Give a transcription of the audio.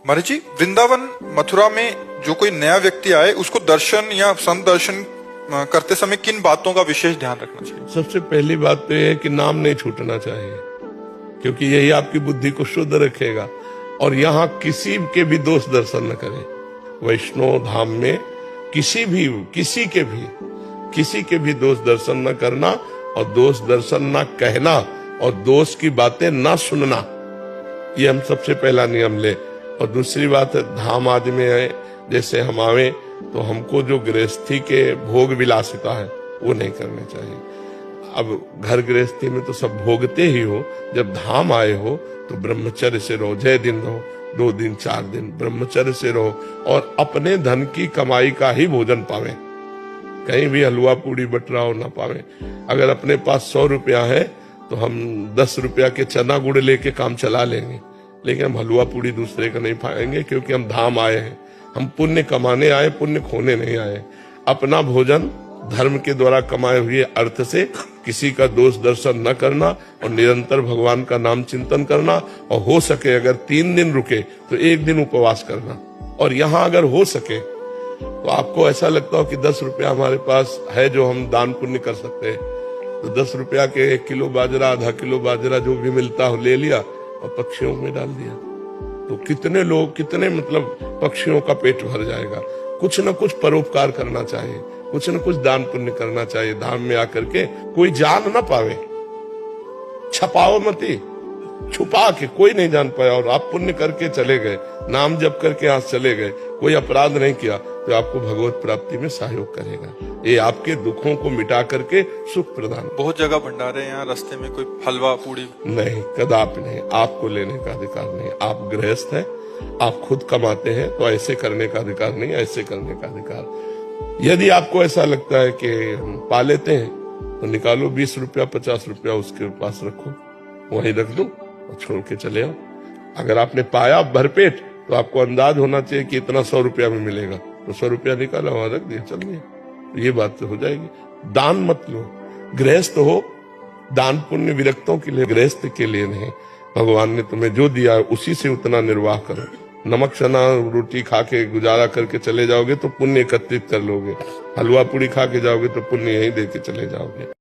महाराज जी, वृंदावन मथुरा में जो कोई नया व्यक्ति आए उसको दर्शन या संत दर्शन करते समय किन बातों का विशेष ध्यान रखना चाहिए? सबसे पहली बात तो यह है कि नाम नहीं छूटना चाहिए, क्योंकि यही आपकी बुद्धि को शुद्ध रखेगा। और यहाँ किसी के भी दोष दर्शन न करें। वैष्णव धाम में किसी के भी दोष दर्शन न करना, और दोष दर्शन न कहना, और दोष की बातें न सुनना, ये हम सबसे पहला नियम ले। और दूसरी बात है, धाम आदि में है, जैसे हम आवे तो हमको जो गृहस्थी के भोग विलासिता है वो नहीं करने चाहिए। अब घर गृहस्थी में तो सब भोगते ही हो, जब धाम आए हो तो ब्रह्मचर्य से रहो। 6 दिन रहो, 2 दिन 4 दिन ब्रह्मचर्य से रहो, और अपने धन की कमाई का ही भोजन पावे। कहीं भी हलवा पूड़ी बटरा हो ना पावे। अगर अपने पास 100 रुपया है तो हम 10 रुपया के चना गुड़ लेके काम चला लेंगे, लेकिन हम हलवा पूड़ी दूसरे का नहीं पाएंगे, क्योंकि हम धाम आए हैं। हम पुण्य कमाने आए, पुण्य खोने नहीं आए। अपना भोजन धर्म के द्वारा कमाए हुए अर्थ से किसी का दोष दर्शन न करना, और निरंतर भगवान का नाम चिंतन करना, और हो सके अगर 3 दिन रुके तो 1 दिन उपवास करना। और यहाँ अगर हो सके तो आपको ऐसा लगता हो कि 10 रुपया हमारे पास है जो हम दान पुण्य कर सकते हैं, तो 10 रुपया के 1 किलो बाजरा, आधा किलो बाजरा जो भी मिलता हो ले लिया और पक्षियों में डाल दिया, तो कितने लोग, कितने मतलब पक्षियों का पेट भर जाएगा। कुछ न कुछ परोपकार करना चाहिए, कुछ न कुछ दान पुण्य करना चाहिए। धाम में आकर के कोई जान न पावे, छपाओ मती, छुपा के कोई नहीं जान पाया, और आप पुण्य करके चले गए, नाम जप करके यहाँ चले गए, कोई अपराध नहीं किया, तो आपको भगवत प्राप्ति में सहयोग करेगा। ये आपके दुखों को मिटा करके सुख प्रदान। बहुत जगह भंडारे, यहाँ रास्ते में कोई हलवा पूड़ी नहीं, कदापि नहीं। आपको लेने का अधिकार नहीं। आप गृहस्थ हैं, आप खुद कमाते हैं, तो ऐसे करने का अधिकार नहीं, ऐसे करने का अधिकार। यदि आपको ऐसा लगता है कि हम पा लेते हैं, तो निकालो 20 रुपया 50 रुपया उसके पास रखो, वहीं रख दो और छोड़ के चले आओ। अगर आपने पाया भरपेट, तो आपको अंदाज होना चाहिए कि इतना 100 रुपया में मिलेगा, तो 100 रुपया निकाला, वहां रख दिया, चल दिया, तो ये बात तो हो जाएगी। दान मत लो। गृहस्थ हो, दान पुण्य विरक्तों के लिए, गृहस्थ के लिए नहीं। भगवान ने तुम्हें जो दिया है उसी से उतना निर्वाह करो। नमक चना रोटी खा के गुजारा करके चले जाओगे तो पुण्य एकत्रित कर लोगे, हलवा पूड़ी खा के जाओगे तो पुण्य यहीं दे के चले जाओगे।